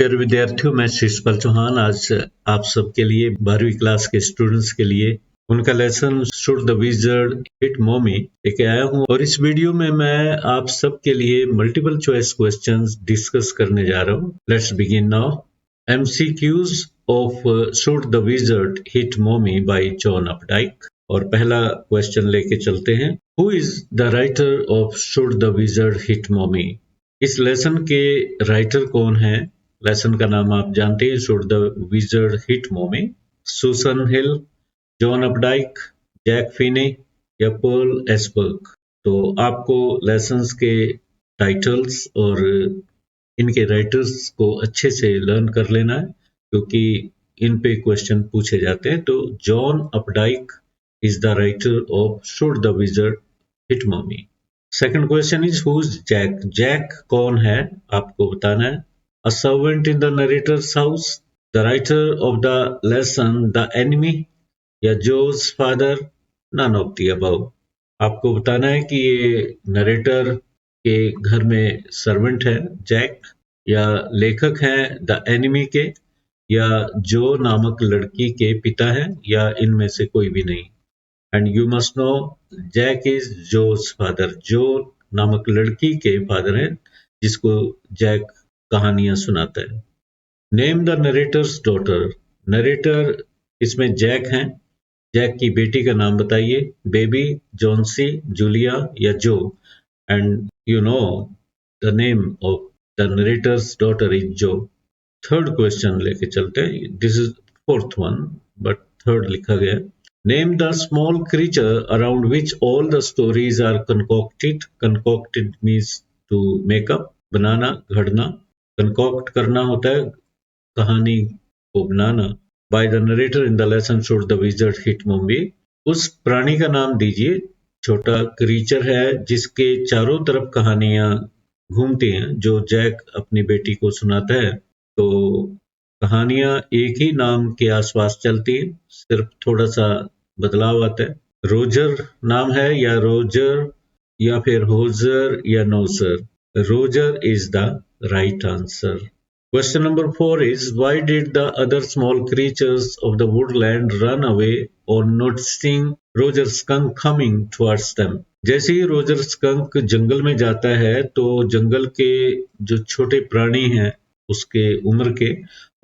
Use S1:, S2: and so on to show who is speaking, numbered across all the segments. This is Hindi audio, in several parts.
S1: प्यारे विद्यार्थियों, मैं शिषपाल चौहान आज आप सबके लिए 12वीं क्लास के स्टूडेंट्स के लिए उनका lesson should the wizard hit mommy लेके आया हूं। और इस वीडियो में मैं आप सबके लिए मल्टीपल चॉइस क्वेश्चंस डिस्कस करने जा रहा हूं। Let's begin now. MCQs of should the wizard hit mommy by John Updike. और पहला क्वेश्चन लेके चलते हैं। Who is the writer of should the wizard hit mommy? इस लेसन के राइटर कौन है? लेसन का नाम आप जानते हैं, should the wizard hit mommy. Susan Hill, John Updike, Jack Finney या पॉल एसबर्ग। तो आपको लेसन्स के टाइटल्स और इनके राइटर्स को अच्छे से लर्न कर लेना है, क्योंकि इन पे क्वेश्चन पूछे जाते हैं। तो John Updike is the writer of should the wizard hit mommy. Second question is who is Jack? Jack कौन है आपको बताना है। A servant in the narrator's house, the writer of the lesson, the enemy या Joe's father, none of the above। आपको बताना है कि ये नरेटर के घर में सर्वेंट है जैक, या लेखक हैं द एनिमी के, या जो नामक लड़की के पिता हैं, या इनमें से कोई भी नहीं। And you must know Jack is Jo's father. जो नामक लड़की के फादर हैं, जिसको जैक कहानियां सुनाता है। Name the narrator's daughter. Narrator इसमें जैक हैं। जैक की बेटी का नाम बताइए। बेबी, जॉन्सी, जूलिया या Jo. And you know the name of the narrator's daughter is Jo. Third question लेके चलते हैं। This is fourth one, but third लिखा गया। Name the small creature around which all the stories are concocted. Concocted means to make up, बनाना, घड़ना। कंकॉक्ट करना होता है कहानी को बनाना। By the narrator in the lesson should the wizard hit mommy. उस प्राणी का नाम दीजिए, छोटा क्रीचर है जिसके चारों तरफ कहानियां घूमती हैं, जो जैक अपनी बेटी को सुनाता है। तो कहानियां एक ही नाम के आसपास चलती हैं, सिर्फ थोड़ा सा बदलाव आता है। रोजर नाम है, या रोजर, या फिर होजर या नोसर। Roger is the right answer. Question number 4 is why did the other small creatures of the woodland run away on noticing Roger skunk coming towards them? जैसे ही रोजर स्कंक जंगल में जाता है, तो जंगल के जो छोटे प्राणी हैं उसके उम्र के,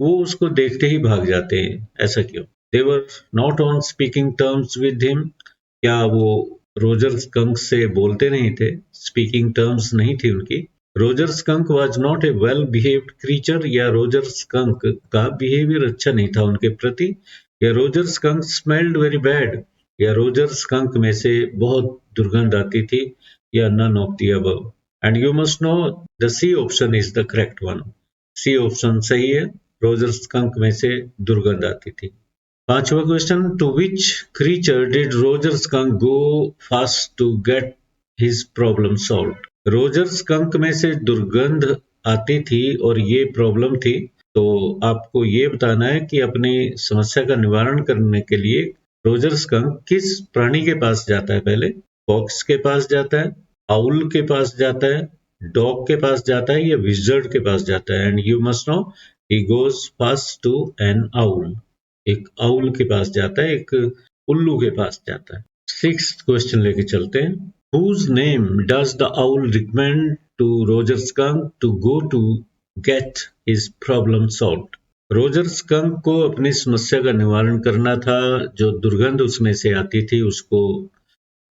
S1: वो उसको देखते ही भाग जाते हैं। ऐसा क्यों? They were not on speaking terms with him. क्या वो रोजर स्कंक से बोलते नहीं थे? स्पीकिंग टर्म्स नहीं थी उनकी। Roger Skunk was not a well behaved creature, या रोजर स्कंक का बिहेवियर अच्छा नहीं था उनके प्रति, या Roger Skunk smelled very bad, या रोजर स्कंक में से बहुत दुर्गंध आती थी, या none of the above. And you must know the C option is the correct one. C option सही है, रोजर स्कंक में से दुर्गंध आती थी। पांचवा question, to which creature did Roger Skunk go fast to get his problem solved? Roger Skunk में से दुर्गंध आती थी और ये प्रॉब्लम थी। तो आपको ये बताना है कि अपनी समस्या का निवारण करने के लिए रोजर स्कंक किस प्राणी के पास जाता है? पहले फॉक्स के पास जाता है, आउल के पास जाता है, डॉग के पास जाता है, या विजर्ड के पास जाता है? And you must know he goes fast to an owl. एक आउल के पास जाता है, एक उल्लू के पास जाता है। सिक्स्थ क्वेश्चन लेके चलते हैं। Whose name does the owl recommend to Roger Skunk to go to get his problem solved? Roger Skunk को अपनी समस्या का निवारण करना था, जो दुर्गंध उसमें से आती थी उसको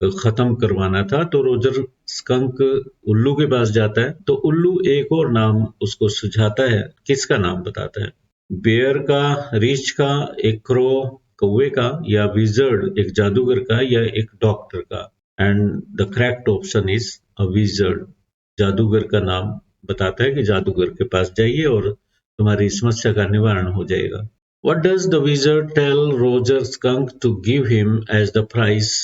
S1: खत्म करवाना था। तो रोजर स्कंक उल्लू के पास जाता है। तो उल्लू एक और नाम उसको सुझाता है, किसका नाम बताता है? बेयर का, रीछ का, एक क्रो कौवे का, या विजर्ड एक जादूगर का, या एक डॉक्टर का? And the correct option is a wizard. जादूगर का नाम बताता है कि जादूगर के पास जाइए और तुम्हारी समस्या का निवारण हो जाएगा। What does the wizard tell Roger Skunk to give him as the price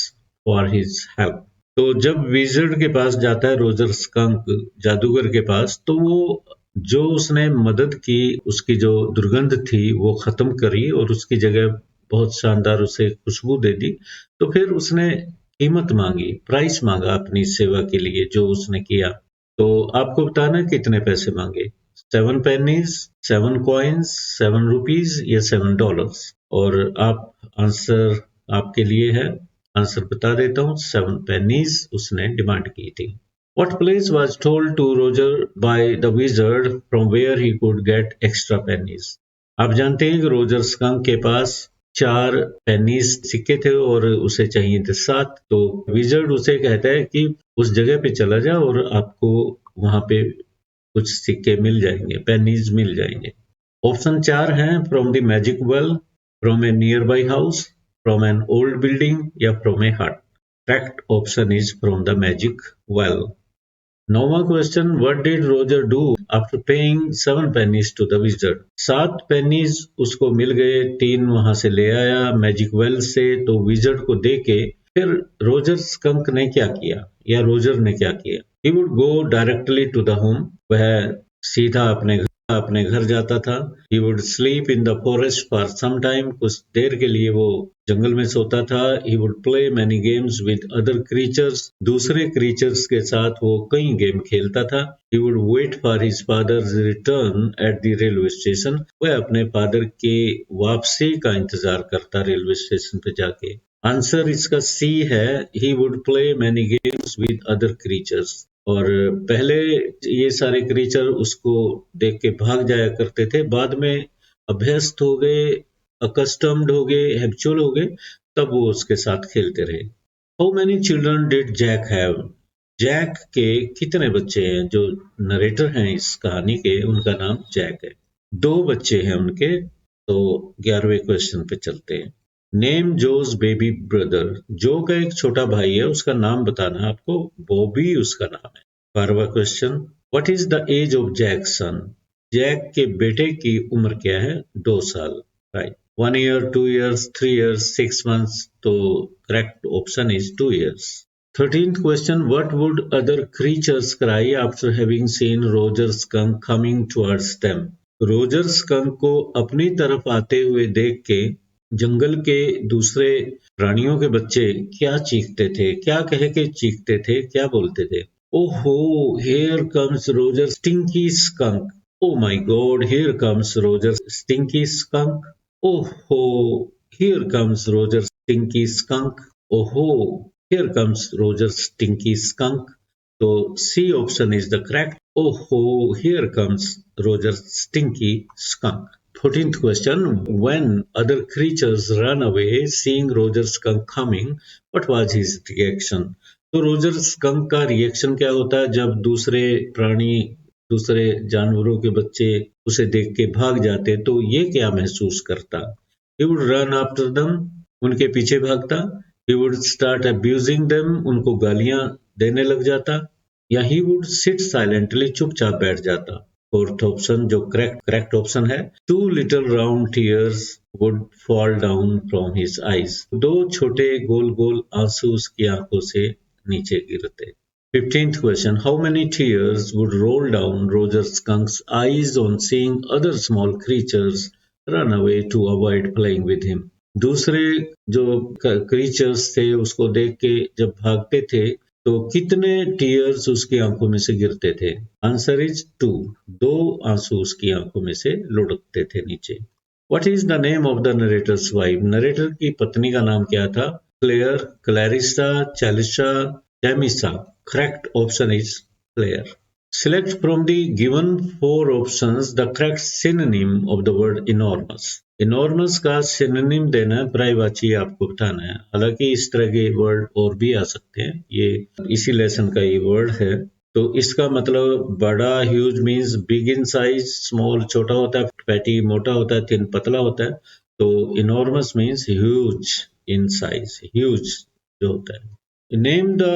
S1: for his help? तो जब विजर्ड के पास जाता है रोजर स्कंक, जादूगर के पास, तो वो जो उसने मदद की, उसकी जो दुर्गंध थी वो खत्म करी और उसकी जगह बहुत शानदार उसे खुशबू दे दी। तो फिर उसने कीमत मांगी, प्राइस मांगा अपनी सेवा के लिए जो उसने किया। तो आपको बताना कितने पैसे मांगे। 7 pennies, 7 coins, 7 rupees या $7? और आप आंसर आपके लिए है, आंसर बता देता हूँ, 7 pennies उसने डिमांड की थी। What place was told to Roger by the wizard from where he could get extra pennies? आप जानते हैं कि रोजर स्कंक के पास 4 पेनीज सिक्के थे और उसे चाहिए थे 7, तो विजर्ड उसे कहता है कि उस जगह पे चला जा और आपको वहां पे कुछ सिक्के मिल जाएंगे, पेनीज मिल जाएंगे। ऑप्शन 4 हैं, from the magic well, from a nearby house, from an old building या from a hut. Correct option is from the magic well. नौवां question, what did Roger do after paying 7 pennies to the wizard? 7 pennies उसको मिल गए, 3 वहां से ले आया मैजिक वेल से, तो विजर्ड को दे के फिर रोजर स्कंक ने क्या किया या रोजर ने क्या किया? He would go directly to the home, वह सीधा अपने घर जाता था। He would sleep in the forest for some time, कुछ देर के लिए वो जंगल में सोता था। He would play many games with other creatures, दूसरे क्रीचर्स के साथ वो कई गेम खेलता था। He would wait for his father's return at the railway station, वह अपने फादर के वापसी का इंतजार करता रेलवे स्टेशन पे जाके। आंसर इसका सी है, ही would play many games with other creatures. और पहले ये सारे क्रीचर उसको देख के भाग जाया करते थे, बाद में अभ्यस्त हो गए, अकस्टम्ड हो गए, हैबिचुअल हो गए, तब वो उसके साथ खेलते रहे। How many children did Jack have? Jack के कितने बच्चे हैं? जो नरेटर हैं इस कहानी के, उनका नाम जैक है। 2 बच्चे हैं उनके। तो 11वें क्वेश्चन पे चलते हैं। नेम जोज बेबी ब्रदर, जो का एक छोटा भाई है, उसका नाम बताना है आपको। बॉबी उसका नाम है। 12वां question, what is the age of Jack son? Jack के बेटे की उम्र क्या है? 2 साल। Right. 1 year, 2 years, 3 years, 6 months, तो correct option is 2 years। 13th question, what would other creatures cry after having seen Roger skunk coming towards them? Roger Skunk को अपनी तरफ आते हुए देख के जंगल के दूसरे प्राणियों के बच्चे क्या चीखते थे, क्या कह के चीखते थे, क्या बोलते थे? Oho, here comes Roger stinky skunk. Oh my god, here comes Roger stinky skunk. Oho, here comes Roger stinky skunk. Oho, here comes Roger stinky skunk. तो C option is the correct. Oho, here comes Roger stinky skunk. 14th question, when other creatures ran away seeing Roger skunk coming, what was his reaction? तो रोजर स्कंक का रिएक्शन क्या होता है जब दूसरे प्राणी, दूसरे जानवरों के बच्चे उसे देख के भाग जाते, तो ये क्या महसूस करता? He would run after them, उनके पीछे भागता। He would start abusing them, उनको गालियां देने लग जाता। या he would sit silently, चुपचाप बैठ जाता। 4th ऑप्शन जो करेक्ट ऑप्शन है, 2 little round tears would fall down from his eyes, 2 छोटे गोल गोल आंसू उसकी आंखों से नीचे गिरते। 15th question, how many tears would roll down Roger Skunk's eyes on seeing other small creatures run away to avoid playing with him? दूसरे जो क्रीचर्स थे उसको देख के जब भागते थे, तो कितने टीयर्स उसकी आंखों में से गिरते थे? आंसर इज 2, 2 आंसू उसकी आंखों में से लुढ़कते थे नीचे। What is the name of the narrator's wife? Narrator की पत्नी का नाम क्या था? Claire, Clarissa, Chalisa, Temisa. Correct option is Claire. Select from the given 4 options the correct synonym of the word enormous. Enormous का synonym देना है, पर्यायवाची आपको बताना है। हालांकि इस तरह के वर्ड और भी आ सकते हैं, ये इसी लेसन का ये वर्ड है। तो इसका मतलब बड़ा, huge means big in size, small छोटा होता है, फैटी मोटा होता है, थिन पतला होता है। तो enormous means huge in size, huge जो होता है। Name the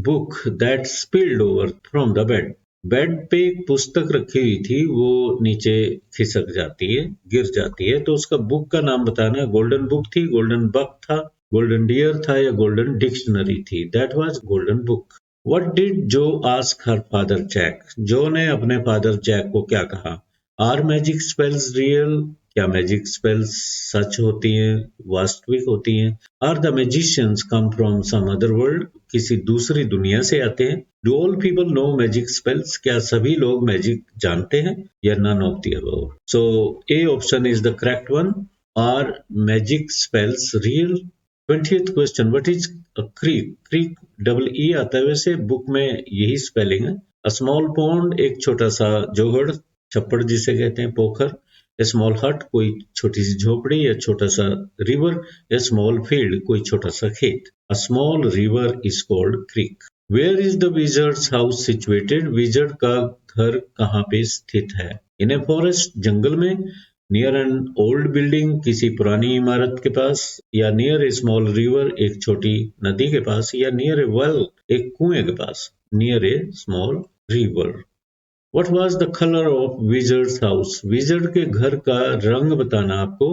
S1: book that spilled over from the bed. Bed पे एक पुस्तक रखी हुई थी, वो नीचे खिसक जाती है, गिर जाती है, तो उसका बुक का नाम बताना है। गोल्डन बुक थी, गोल्डन बक था, गोल्डन डियर था या गोल्डन डिक्शनरी थी? That was golden book. What did Jo ask her father Jack? Jo ने अपने फादर जैक को क्या कहा? Are magic spells real? क्या मैजिक स्पेल्स सच होती हैं, वास्तविक होती हैं? Are the magicians come from some other world? किसी दूसरी दुनिया से आते हैं? Do all people know magic spells? क्या सभी लोग मैजिक जानते हैं? या none of the above? So A option is the correct one. Are magic spells real? 20th question, what is a creek? Creek double E आता है, वैसे बुक में यही स्पेलिंग है। अ स्मॉल पॉन्ड, एक छोटा सा जोहड़, छप्पड़ जिसे कहते हैं, पोखर। ए स्मॉल हट, कोई छोटी सी झोपड़ी या छोटा सा रिवर। ए स्मॉल फील्ड, कोई छोटा सा खेत। A small river is called creek. Where is the wizard's house situated? Wizard का घर कहाँ पे स्थित है? इन ए फॉरेस्ट, जंगल में। नियर एन ओल्ड बिल्डिंग, किसी पुरानी इमारत के पास। या नियर ए स्मॉल रिवर, एक छोटी नदी के पास। या नियर ए वेल, एक कुएं के पास। Near a small river. What was the color of Wizard's house? Wizard के घर का रंग बताना आपको।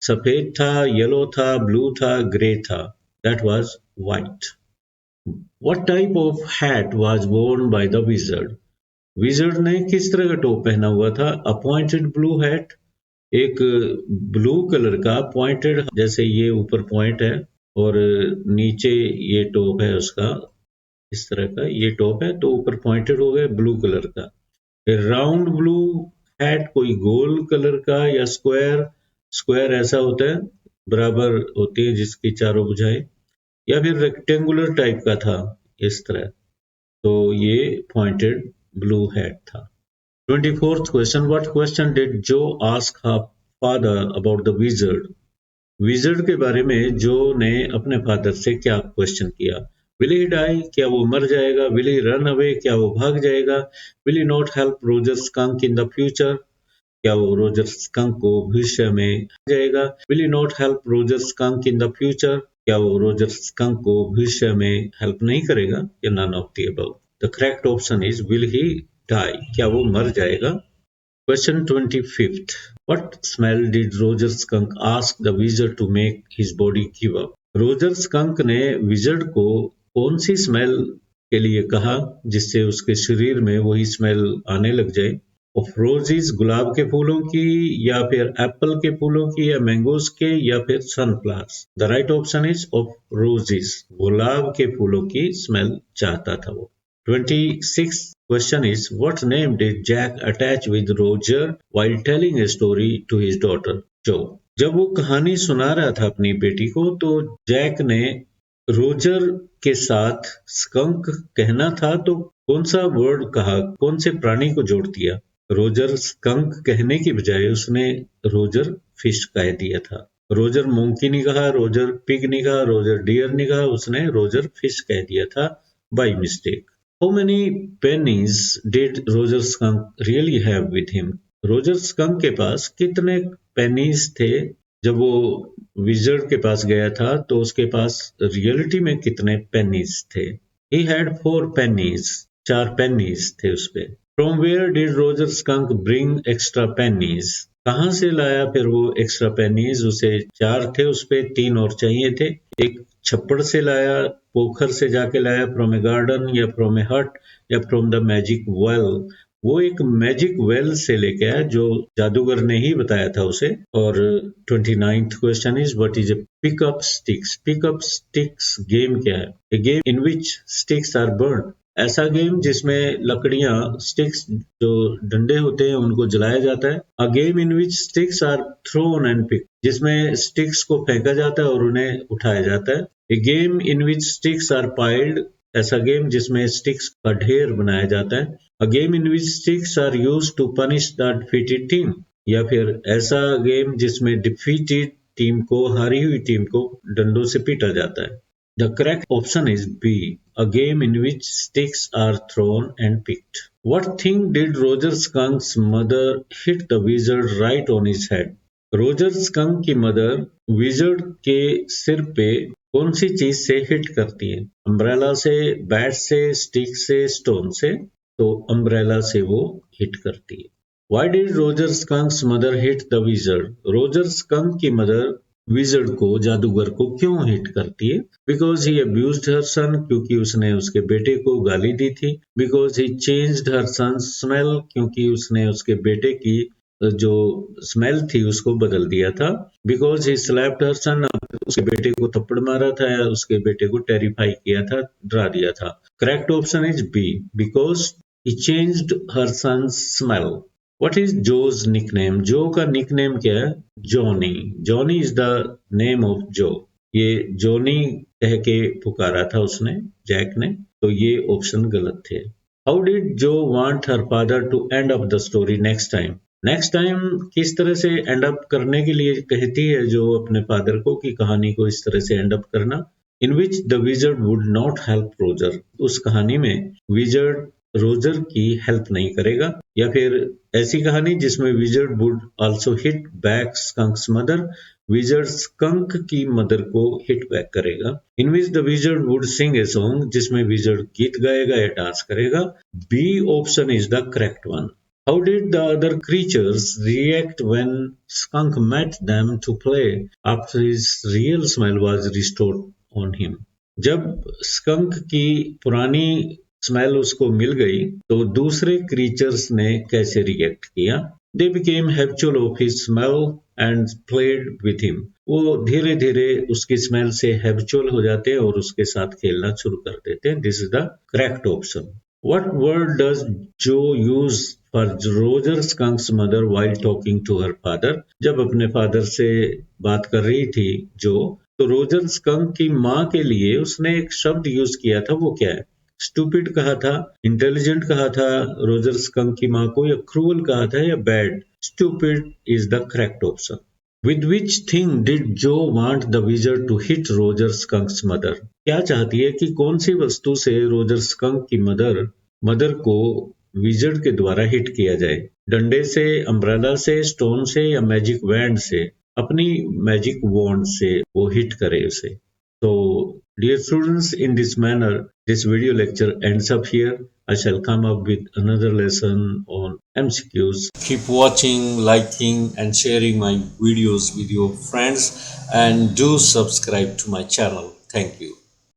S1: सफेद था, येलो था, ब्लू था, ग्रे था। That was white. What type of hat was worn by the wizard? Wizard ने किस तरह का टोप पहना हुआ था? A pointed blue hat, एक ब्लू कलर का पॉइंटेड, जैसे ये ऊपर पॉइंट है और नीचे ये टॉप है उसका, इस तरह का ये टॉप है, तो ऊपर पॉइंटेड हो गया, ब्लू कलर का। राउंड ब्लू हैट, कोई गोल कलर का या स्क्वायर? स्क्वायर ऐसा होता है, बराबर होती है जिसकी चारों भुजाएं। या फिर रेक्टेंगुलर टाइप का था इस तरह, तो ये पॉइंटेड ब्लू हैट था। 24th question, what question did Jo ask her father about the wizard? Wizard के बारे में जो ने अपने फादर से क्या क्वेश्चन किया? Will he die? क्या वो मर जाएगा? Will he run away? क्या वो भाग जाएगा? Will he not help Roger Skunk in the future? क्या वो रोजर स्कंक को भविष्य में जाएगा? Will he not help Roger Skunk in the future? क्या वो रोजर स्कंक को भविष्य में हेल्प नहीं करेगा? या none of the above? The correct option is will he die? क्या वो मर जाएगा? Question 25th. What smell did Roger Skunk ask the wizard to make his body give up? Roger skunk ने विजर्ड को कौन सी स्मेल के लिए कहा जिससे उसके शरीर में वही स्मेल आने लग जाए? ऑफ रोजेस, गुलाब के फूलों की, या फिर एप्पल के फूलों की, या मैंगोज के, या फिर sunflowers? The right option is of roses, गुलाब के फूलों की स्मेल चाहता था वो। 26th question is, what name did Jack attach with Roger while telling a story to his daughter Jo? जब वो कहानी सुना रहा था अपनी बेटी को, तो जैक ने रोजर के साथ स्कंक कहना था, तो कौन सा वर्ड कहा, कौन से प्राणी को जोड़ दिया? रोजर स्कंक कहने की बजाय उसने रोजर फिश कह दिया था। रोजर मोंकी नहीं कहा, रोजर पिग नहीं कहा, रोजर डियर नहीं कहा, उसने रोजर फिश कह दिया था by mistake. How many pennies did Roger Skunk really have with him? Roger skunk के पास कितने पेनीज थे? जब वो विजर्ड के पास गया था तो उसके पास रियलिटी में कितने पेनीज थे? He had 4 pennies. 4 पेनीज थे उस पे। From where did Roger Skunk bring extra pennies? कहाँ से लाया फिर वो एक्स्ट्रा पेनीज? उसे 4 थे उस पे, 3 और चाहिए थे। एक छप्पड़ से लाया, पोखर से जाके लाया, फ्रॉम ए गार्डन, या फ्रॉम ए हट, या फ्रॉम द मैजिक वेल? वो एक मैजिक वेल से लेके आया जो जादूगर ने ही बताया था उसे। और 29th question is, what is a pickup sticks? Pickup sticks game क्या है? A game in which sticks are burn? ऐसा गेम जिसमें लकड़ियां, स्टिक्स जो डंडे होते हैं उनको जलाया जाता है। A game in which sticks are thrown and pick, जिसमें स्टिक्स को फेंका जाता है और उन्हें उठाया जाता है। A game in which sticks are piled, ऐसा गेम जिसमें स्टिक्स का ढेर बनाया जाता है। A game in which sticks are used to punish the defeated team, या फिर ऐसा गेम जिसमें डिफीटेड टीम को, हारी हुई टीम को डंडों से पीटा जाता है। The correct option is B, a game in which sticks are thrown and picked. What thing did Roger Skunk's mother hit the wizard right on his head? Roger skunk की मदर विजर्ड के सिर पे कौन सी चीज से हिट करती है? अम्ब्रेला से, बैट से, स्टिक से, स्टोन से? तो अम्ब्रेला से वो हिट करती है। Why did Roger Skunk's mother hit the wizard? Roger skunk की मदर विजर्ड को, जादूगर को क्यों हिट करती है? बिकॉज ही अब्यूज्ड हर सन, क्योंकि उसने उसके बेटे को गाली दी थी। Because he changed her son smell, क्योंकि उसने उसके बेटे की जो स्मेल थी उसको बदल दिया था। बिकॉज ही स्लैप्ड हर सन, उसके बेटे को थप्पड़ मारा था या उसके बेटे को टेरिफाई किया था, डरा दिया था। Correct option is B, because he changed her son smell. What is Jo's nickname? Jo का निकनेम क्या है? Johnny. Johnny is the name of Jo. ये जॉनी कह के पुकारा था उसने, जैक ने, तो ये ऑप्शन गलत थे। How did Jo want her father to end up the story next time? Next time किस तरह से एंड अप करने के लिए कहती है जो अपने फादर को कि कहानी को इस तरह से एंड अप करना? In which the wizard would not help Roger. उस कहानी में विजर्ड रोजर की हेल्प नहीं करेगा। या फिर ऐसी कहानी जिसमें wizard would also hit back skunk's mother, wizard skunk की मदर को हिट बैक करेगा। In which the wizard would sing a song, जिसमें विजर्ड गीत गाएगा या डांस करेगा। B option is the correct one. How did the other creatures react when Skunk met them to play after his real smell was restored on him? जब skunk की पुरानी स्मेल उसको मिल गई तो दूसरे क्रीचर्स ने कैसे रिएक्ट किया? They became habitual of his smell and played with him. वो धीरे धीरे उसकी स्मेल से हैबिचुअल हो जाते हैं और उसके साथ खेलना शुरू कर देते हैं। This is the correct option. What word does Joe use for Roger Skunk's mother while talking to her father? जब अपने फादर से बात कर रही थी जो, तो रोजर स्कंक की माँ के लिए उसने एक शब्द यूज किया था, वो क्या है? स्टूपिड कहा था, इंटेलिजेंट कहा था रोजर स्कंक की माँ को, या क्रूअल कहा था, या bad? Stupid is the correct option. With which thing did Joe want the wizard to hit Roger Skunk's mother? क्या चाहती है कि कौन सी वस्तु से रोजर स्कंक की मदर को विजर्ड के द्वारा हिट किया जाए? डंडे से, अम्ब्रेला से, स्टोन से, या मैजिक वैंड से? अपनी मैजिक वॉन्ड से वो हिट करे उसे। So, dear students, in this manner, this video lecture ends up here. I shall come up with another lesson on MCQs. Keep watching, liking, and sharing my videos with your friends, and do subscribe to my channel. Thank you.